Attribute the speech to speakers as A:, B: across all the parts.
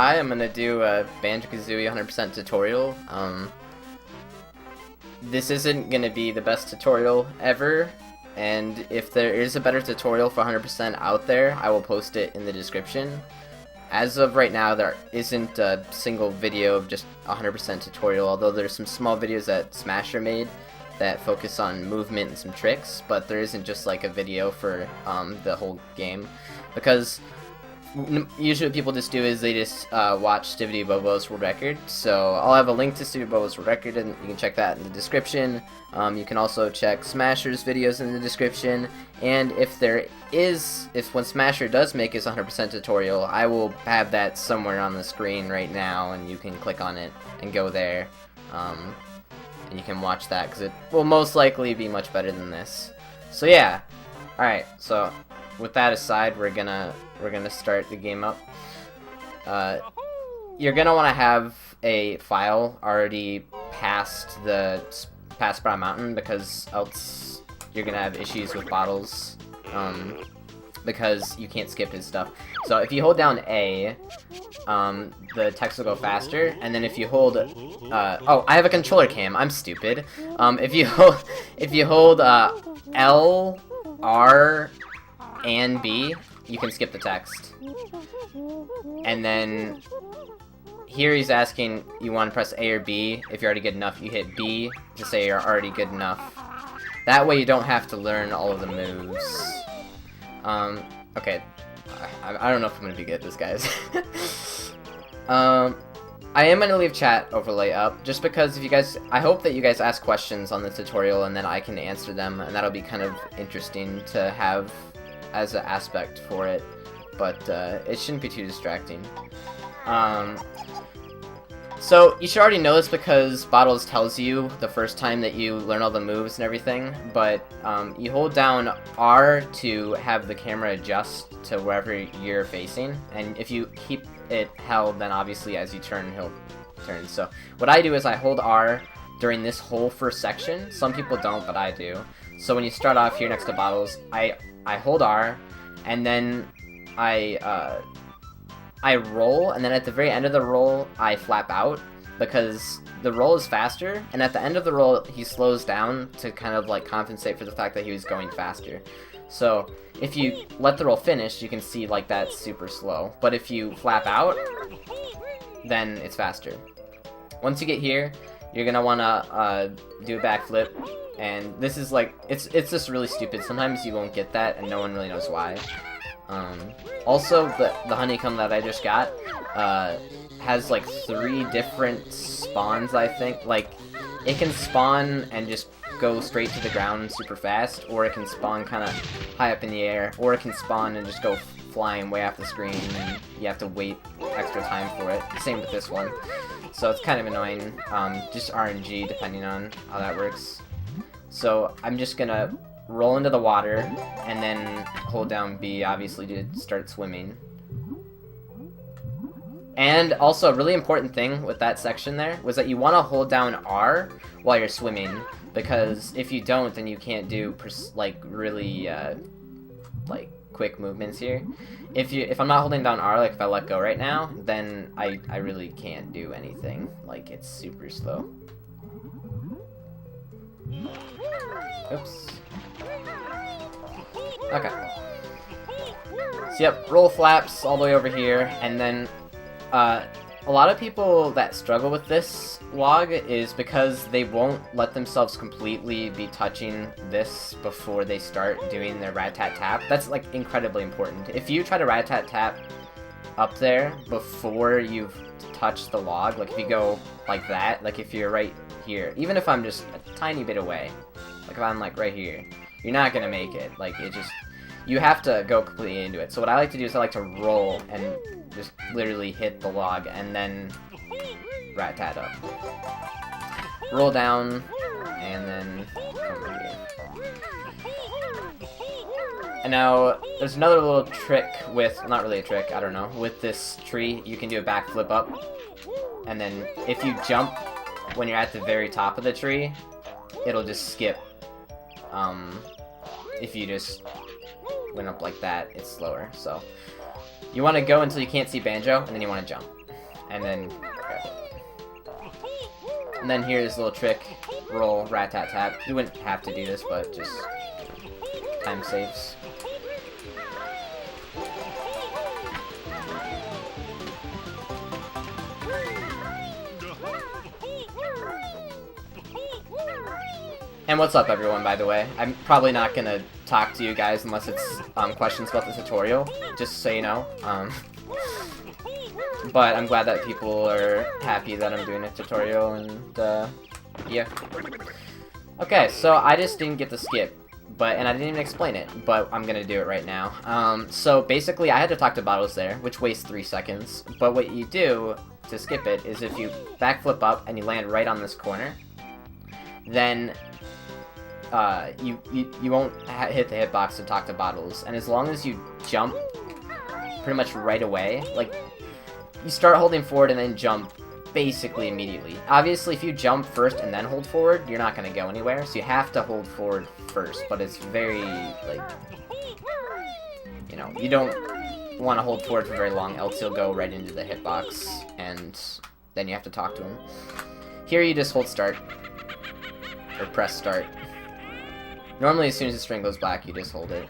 A: Hi, I'm gonna do a Banjo-Kazooie 100% tutorial. This isn't gonna be the best tutorial ever, and if there is a better tutorial for 100% out there, I will post it in the description. As of right now, there isn't a single video of just 100% tutorial, although there's some small videos that Smasher made that focus on movement and some tricks, but there isn't just like a video for the whole game, because usually what people just do is they just watch Stevie Bobo's world record. So I'll have a link to Stevie Bobo's world record, and you can check that in the description. You can also check Smasher's videos in the description, and if when Smasher does make his 100% tutorial, I will have that somewhere on the screen right now, and you can click on it and go there, and you can watch that, because it will most likely be much better than this. So yeah, alright, so with that aside, we're gonna start the game up. You're gonna want to have a file already past Brown Mountain, because else you're gonna have issues with bottles, because you can't skip his stuff. So if you hold down A, the text will go faster, and then if you hold oh, I have a controller cam, I'm stupid. If you hold L, R, and B, you can skip the text. And then here he's asking you want to press A or B. If you're already good enough, you hit B to say you're already good enough. That way you don't have to learn all of the moves. Okay, I don't know if I'm gonna be good at this, guys. I am gonna leave chat overlay up, just because I hope that you guys ask questions on the tutorial and then I can answer them, and that'll be kind of interesting to have as an aspect for it, but it shouldn't be too distracting. So you should already know this, because Bottles tells you the first time that you learn all the moves and everything, but you hold down R to have the camera adjust to wherever you're facing, and if you keep it held, then obviously as you turn, he'll turn. So what I do is I hold R during this whole first section. Some people don't, but I do. So when you start off here next to Bottles, I hold R, and then I roll, and then at the very end of the roll, I flap out, because the roll is faster, and at the end of the roll, he slows down to kind of like compensate for the fact that he was going faster. So if you let the roll finish, you can see like that's super slow, but if you flap out, then it's faster. Once you get here, you're gonna wanna do a backflip. And this is like, it's just really stupid. Sometimes you won't get that, and no one really knows why. Also, the honeycomb that I just got has like 3 different spawns, I think. Like, it can spawn and just go straight to the ground super fast, or it can spawn kind of high up in the air, or it can spawn and just go flying way off the screen, and you have to wait extra time for it. Same with this one. So it's kind of annoying. Just RNG, depending on how that works. So I'm just gonna roll into the water, and then hold down B, obviously, to start swimming. And also, a really important thing with that section there was that you want to hold down R while you're swimming, because if you don't, then you can't do really like quick movements here. If I'm not holding down R, like if I let go right now, then I really can't do anything. Like, it's super slow. Oops. Okay. So yep, roll flaps all the way over here, and then a lot of people that struggle with this log is because they won't let themselves completely be touching this before they start doing their rat-tat-tap. That's like incredibly important. If you try to rat-tat-tap up there before you've touched the log, like if you go like that, like if you're right here, even if I'm just a tiny bit away, like if I'm like right here, you're not gonna make it. Like, you have to go completely into it. So what I like to do is I like to roll and just literally hit the log, and then rat-tat up. Roll down, and then come right here. And now, there's another little trick with, not really a trick, I don't know, with this tree. You can do a backflip up, and then if you jump when you're at the very top of the tree, it'll just skip. If you just went up like that, it's slower. So you want to go until you can't see Banjo, and then you want to jump. and then grab it. And then here's a little trick, roll, rat-tat-tat. You wouldn't have to do this, but just time saves. And what's up, everyone, by the way? I'm probably not gonna talk to you guys unless it's questions about the tutorial, just so you know. But I'm glad that people are happy that I'm doing a tutorial, and yeah. Okay, so I just didn't get to skip, and I didn't even explain it, but I'm gonna do it right now. So basically, I had to talk to Bottles there, which wastes 3 seconds, but what you do to skip it is if you backflip up and you land right on this corner, then you won't hit the hitbox to talk to Bottles, and as long as you jump pretty much right away, like, you start holding forward and then jump basically immediately. Obviously, if you jump first and then hold forward, you're not going to go anywhere, so you have to hold forward first, but it's very, like, you know, you don't want to hold forward for very long, else you'll go right into the hitbox, and then you have to talk to him. Here you just hold start, or press start. Normally, as soon as the string goes black, you just hold it.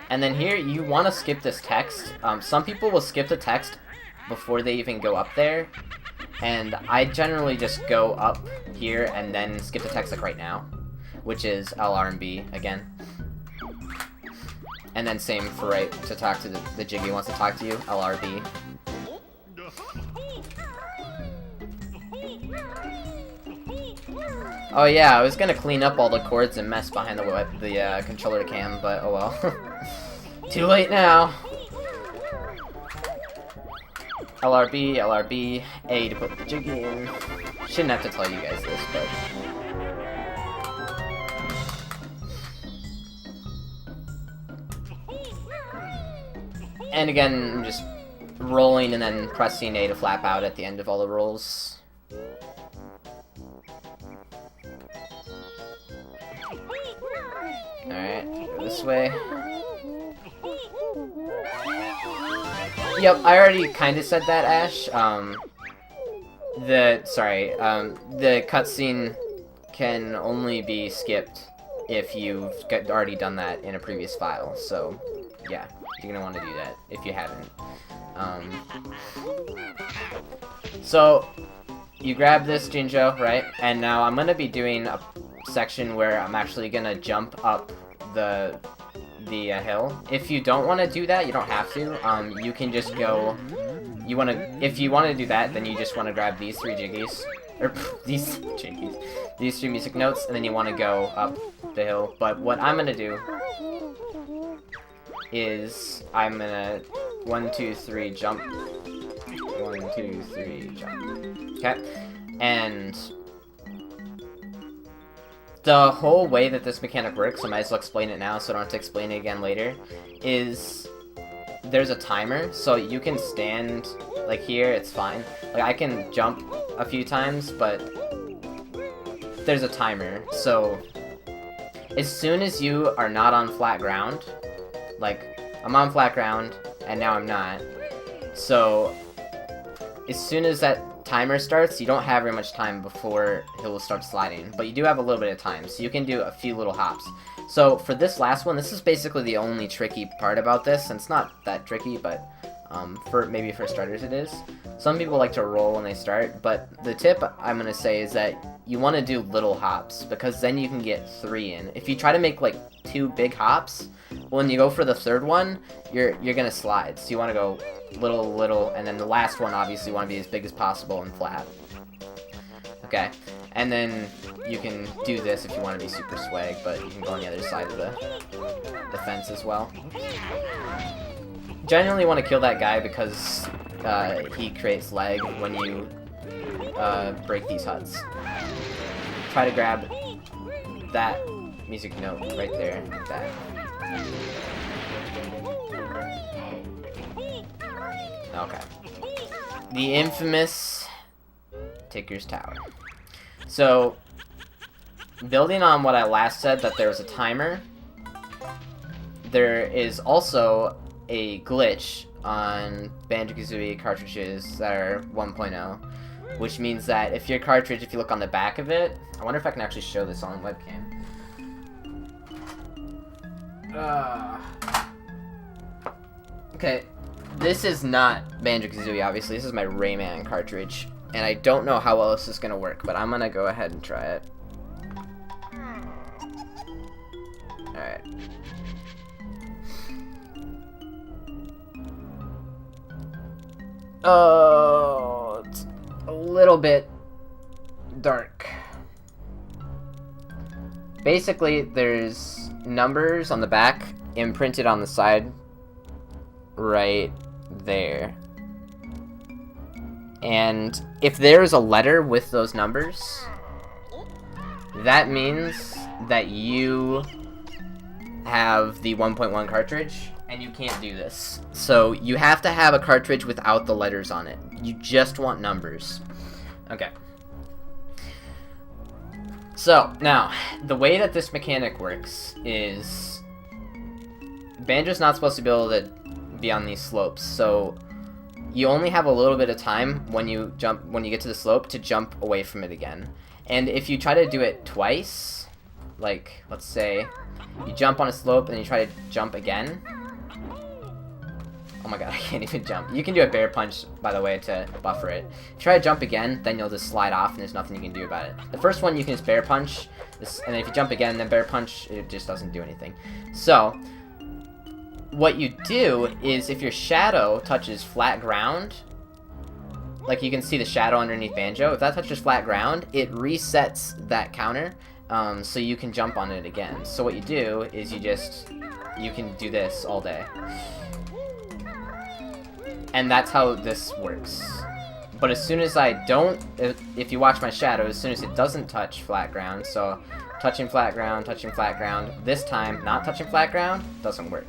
A: And then here, you want to skip this text. Some people will skip the text before they even go up there, and I generally just go up here and then skip the text like right now, which is LR and B again. And then same for right to talk to the Jiggy wants to talk to you, LRB. Oh yeah, I was gonna clean up all the cords and mess behind the controller cam, but oh well. Too late now. LRB, LRB, A to put the Jiggy in. Shouldn't have to tell you guys this, but... And again, I'm just rolling and then pressing A to flap out at the end of all the rolls. Alright, go this way. Yep, I already kind of said that, Ash. The cutscene can only be skipped if you've already done that in a previous file, so yeah, you're gonna want to do that if you haven't. So, you grab this Jinjo, right? And now I'm gonna be doing a section where I'm actually gonna jump up the hill. If you don't want to do that, you don't have to. You can just go. If you want to do that, then you just want to grab these 3 Jiggies, or these Jiggies, these 3 music notes, and then you want to go up the hill. But what I'm gonna do is I'm gonna 1, 2, 3 jump. 1, 2, 3 jump. Okay, and the whole way that this mechanic works, I might as well explain it now so I don't have to explain it again later, is there's a timer, so you can stand, like here, it's fine. Like, I can jump a few times, but there's a timer, so as soon as you are not on flat ground, like, I'm on flat ground, and now I'm not, so as soon as that timer starts, you don't have very much time before he will start sliding, but you do have a little bit of time, so you can do a few little hops. So for this last one, this is basically the only tricky part about this, and it's not that tricky, but maybe for starters it is. Some people like to roll when they start, but the tip I'm going to say is that you want to do little hops, because then you can get 3 in. If you try to make like 2 big hops, when you go for the 3rd one, you're going to slide, so you want to go little, and then the last one, obviously, you want to be as big as possible and flat. Okay, and then you can do this if you want to be super swag, but you can go on the other side of the fence as well. Generally want to kill that guy because he creates lag when you break these huts. Try to grab that music note right there, like that. Okay. The infamous Ticker's Tower. So, building on what I last said, that there was a timer, there is also a glitch on Banjo-Kazooie cartridges that are 1.0, which means that if your cartridge, if you look on the back of it, I wonder if I can actually show this on webcam. Okay, this is not Banjo-Kazooie, obviously. This is my Rayman cartridge, and I don't know how well this is gonna work, but I'm gonna go ahead and try it. Alright. Oh, it's a little bit dark. Basically, there's numbers on the back imprinted on the side right there. And if there's a letter with those numbers, that means that you have the 1.1 cartridge, and you can't do this. So you have to have a cartridge without the letters on it. You just want numbers. Okay. So, now, the way that this mechanic works is Banjo's not supposed to be able to be on these slopes, so you only have a little bit of time when you get to the slope to jump away from it again. And if you try to do it twice, like, let's say you jump on a slope and you try to jump again. Oh my god, I can't even jump. You can do a bear punch, by the way, to buffer it. If you try to jump again, then you'll just slide off and there's nothing you can do about it. The first one you can just bear punch, and if you jump again, then bear punch, it just doesn't do anything. So, what you do is if your shadow touches flat ground, like you can see the shadow underneath Banjo, if that touches flat ground, it resets that counter, so you can jump on it again. So what you do is you can do this all day. And that's how this works. But as soon as I don't, if you watch my shadow, as soon as it doesn't touch flat ground, so touching flat ground, this time not touching flat ground, doesn't work.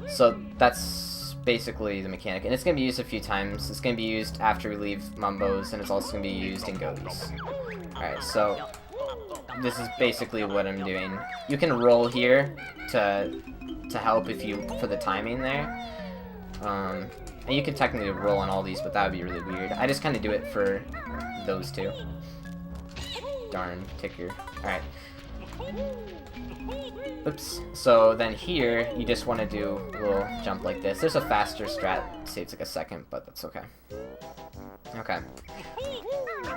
A: So that's basically the mechanic. And it's going to be used a few times. It's going to be used after we leave Mumbo's, and it's also going to be used in Gobies. Alright, so this is basically what I'm doing. You can roll here to help for the timing there. And you can technically roll on all these, but that would be really weird. I just kind of do it for those two. Darn ticker. Alright. Oops. So then here, you just want to do a little jump like this. There's a faster strat. It saves like a second, but that's okay. Okay.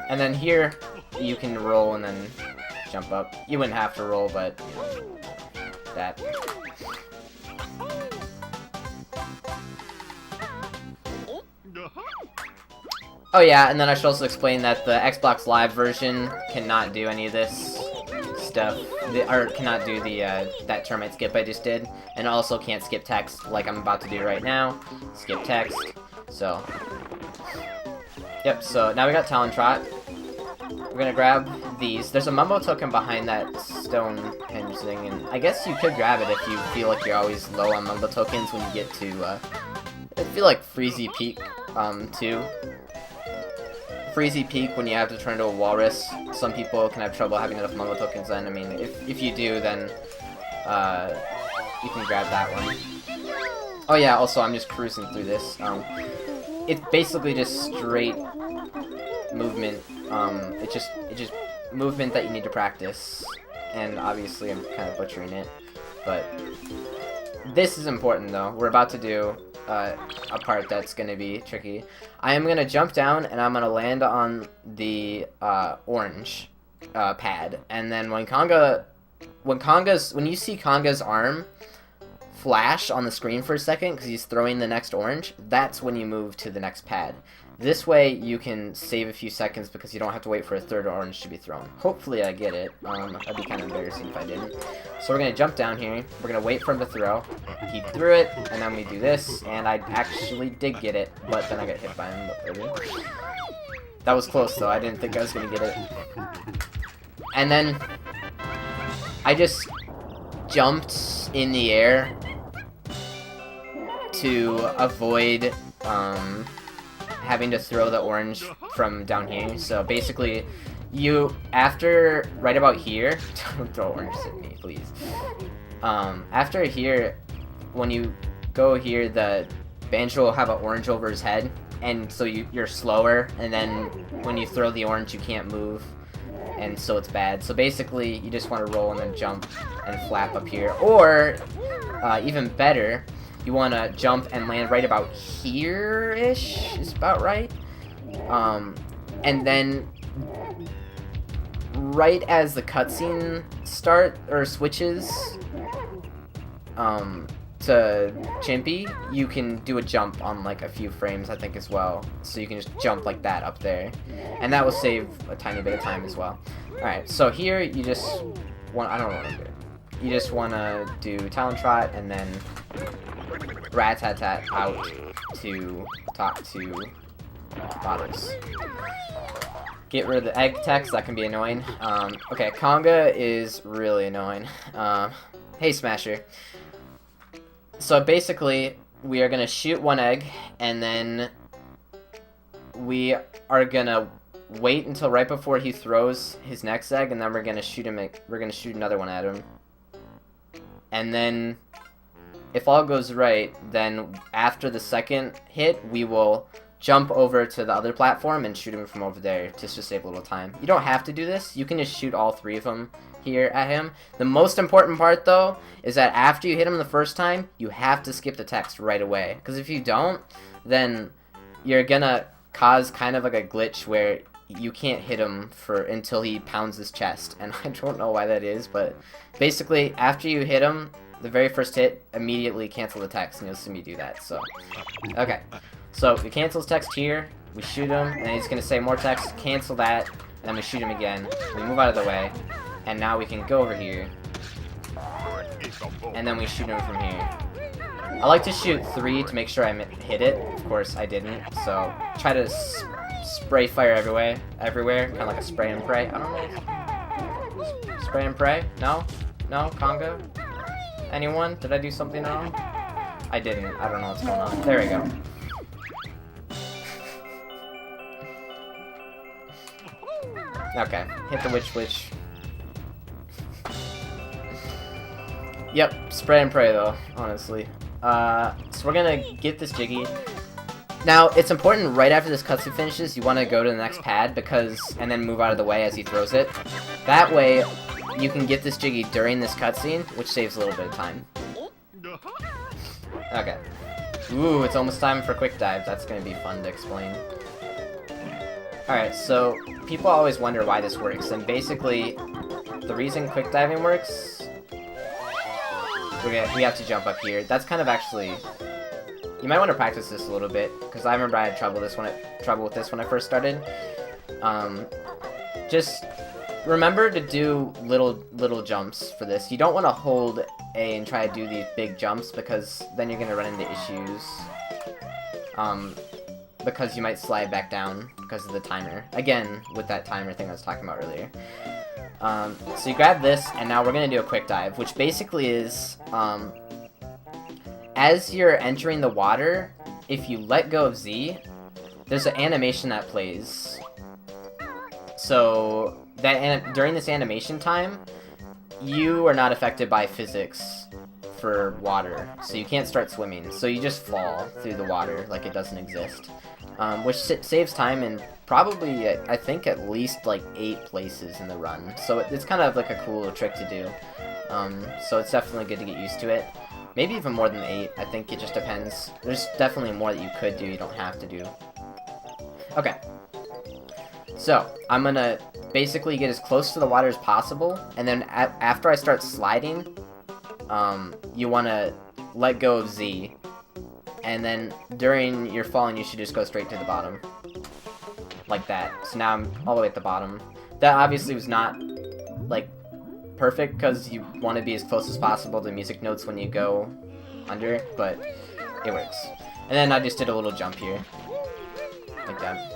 A: And then here, you can roll and then jump up. You wouldn't have to roll, but that. Oh yeah, and then I should also explain that the Xbox Live version cannot do any of this stuff, or cannot do the that termite skip I just did, and also can't skip text like I'm about to do right now. Skip text. So, yep. So now we got Talon Trot. We're gonna grab these. There's a Mumbo token behind that Stonehenge thing, and I guess you could grab it if you feel like you're always low on Mumbo tokens when you get to. I feel like Freezy Peak too. Freezy Peak, when you have to turn into a walrus, some people can have trouble having enough Mumbo tokens then. I mean, if you do, then you can grab that one. Oh yeah, also I'm just cruising through this. It's basically just straight movement. It's just movement that you need to practice. And obviously I'm kind of butchering it. But this is important though. We're about to do a part that's going to be tricky. I am going to jump down and I'm going to land on the orange pad. And then when you see Conga's arm flash on the screen for a second because he's throwing the next orange, that's when you move to the next pad. This way you can save a few seconds because you don't have to wait for a third orange to be thrown. Hopefully I get it. That'd be kind of embarrassing if I didn't. So we're going to jump down here. We're going to wait for him to throw. He threw it, and then we do this, and I actually did get it, but then I got hit by him. That was close though. I didn't think I was going to get it. And then I just jumped in the air to avoid having to throw the orange from down here. So basically, right about here, don't throw oranges at me, please. After here, when you go here, Banjo will have an orange over his head, and so you're slower, and then when you throw the orange you can't move, and so it's bad. So basically you just want to roll and then jump and flap up here, or even better, you want to jump and land right about here-ish, is about right, and then right as the cutscene switches to Chimpy, you can do a jump on like a few frames, I think, as well. So you can just jump like that up there, and that will save a tiny bit of time as well. Alright, so here you just want, I don't want to do it. You just want to do Talon Trot and then Rat-tat-tat out to talk to Bottles. Get rid of the egg text, that can be annoying. Okay, Conga is really annoying. Hey Smasher. So basically, we are gonna shoot one egg, and then we are gonna wait until right before he throws his next egg, and then we're gonna shoot him. We're gonna shoot another one at him, and then if all goes right, then after the second hit, we will jump over to the other platform and shoot him from over there just to save a little time. You don't have to do this. You can just shoot all three of them here at him. The most important part, though, is that after you hit him the first time, you have to skip the text right away. Because if you don't, then you're gonna cause kind of like a glitch where you can't hit him until he pounds his chest. And I don't know why that is, but basically, after you hit him, the very first hit, immediately cancel the text, and you'll see me do that. So, okay. So, we cancel his text here, we shoot him, and he's gonna say more text, cancel that, and then we shoot him again. We move out of the way, and now we can go over here, and then we shoot him from here. I like to shoot 3 to make sure I hit it. Of course, I didn't, so try to spray fire everywhere, kind of like a spray and pray. I don't know. Spray and pray? No? No? Conga? Anyone? Did I do something wrong? I didn't. I don't know what's going on. There we go. Okay, hit the witch. Yep, spray and pray though, honestly. So we're gonna get this Jiggy. Now, it's important right after this cutscene finishes, you want to go to the next pad and then move out of the way as he throws it. That way, you can get this Jiggy during this cutscene, which saves a little bit of time. Okay. Ooh, it's almost time for Quick Dive. That's gonna be fun to explain. Alright, so people always wonder why this works, and basically, the reason quick diving works, we have to jump up here. That's kind of actually, you might want to practice this a little bit, because I remember I had trouble with this when I first started. Just remember to do little jumps for this. You don't want to hold A and try to do these big jumps, because then you're going to run into issues. Because you might slide back down because of the timer. Again, with that timer thing I was talking about earlier. So you grab this, and now we're going to do a quick dive, which basically is, as you're entering the water, if you let go of Z, there's an animation that plays. So, during this animation time, you are not affected by physics for water, so you can't start swimming, so you just fall through the water like it doesn't exist, which saves time in probably, I think, at least like 8 places in the run, so it's kind of like a cool little trick to do, so it's definitely good to get used to it. Maybe even more than 8, I think it just depends. There's definitely more that you could do, you don't have to do. Okay, so I'm gonna basically get as close to the water as possible, and then after I start sliding, you want to let go of Z, and then during your falling you should just go straight to the bottom, like that. So now I'm all the way at the bottom. That obviously was not, like, perfect, because you want to be as close as possible to music notes when you go under, but it works. And then I just did a little jump here, like that.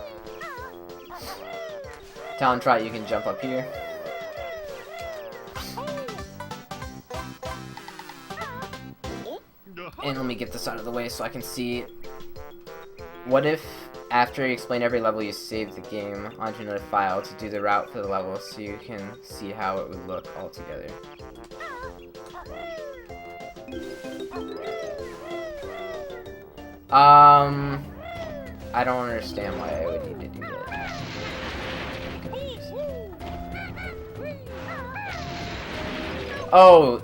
A: Talon Trot, you can jump up here. And let me get this out of the way so I can see. What if, after you explain every level, you save the game onto another file to do the route for the level so you can see how it would look all together? I don't understand why I would need to do that. Oh,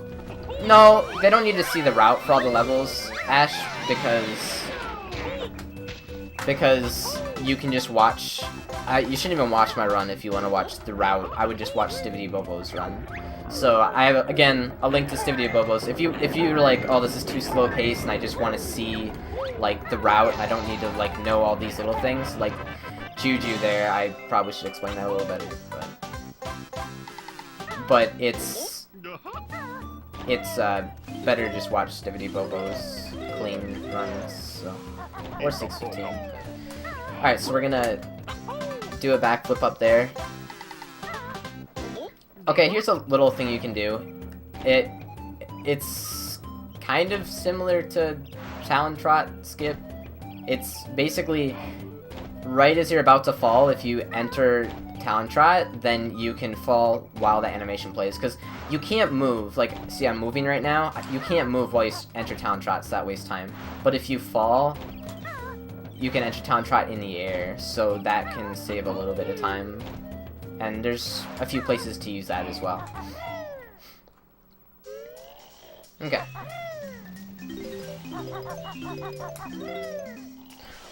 A: no, they don't need to see the route for all the levels, Ash, because you can just watch. You shouldn't even watch my run if you want to watch the route. I would just watch Stivity Bobo's run. So I have, again, a link to Stivity Bobo's. If you're like, oh, this is too slow paced and I just want to see like the route, I don't need to like know all these little things. Like Juju there, I probably should explain that a little better. But it's better to just watch Stivity Bobo's clean runs. So, or 615. All right, so we're gonna do a backflip up there. Okay, here's a little thing you can do. It's kind of similar to Talon Trot Skip. It's basically right as you're about to fall, if you enter Talon Trot, then you can fall while the animation plays. Because you can't move. Like, see, I'm moving right now. You can't move while you enter Talon Trot, so that wastes time. But if you fall, you can enter Talon Trot in the air, so that can save a little bit of time. And there's a few places to use that as well. Okay.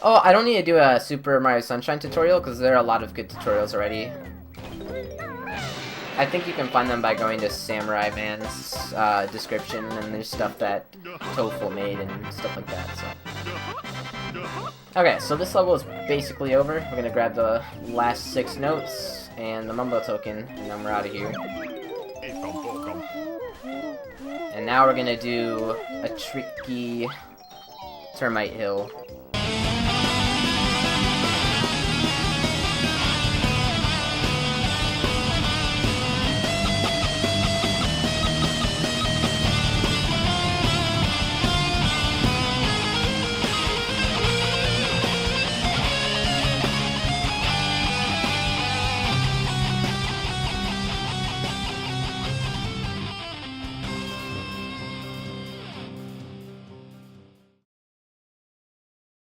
A: Oh, I don't need to do a Super Mario Sunshine tutorial, because there are a lot of good tutorials already. I think you can find them by going to Samurai Man's description, and there's stuff that Tofu made and stuff like that, so. Okay, so this level is basically over. We're gonna grab the last 6 notes and the Mumbo token, and then we're out of here. And now we're gonna do a tricky Termite Hill.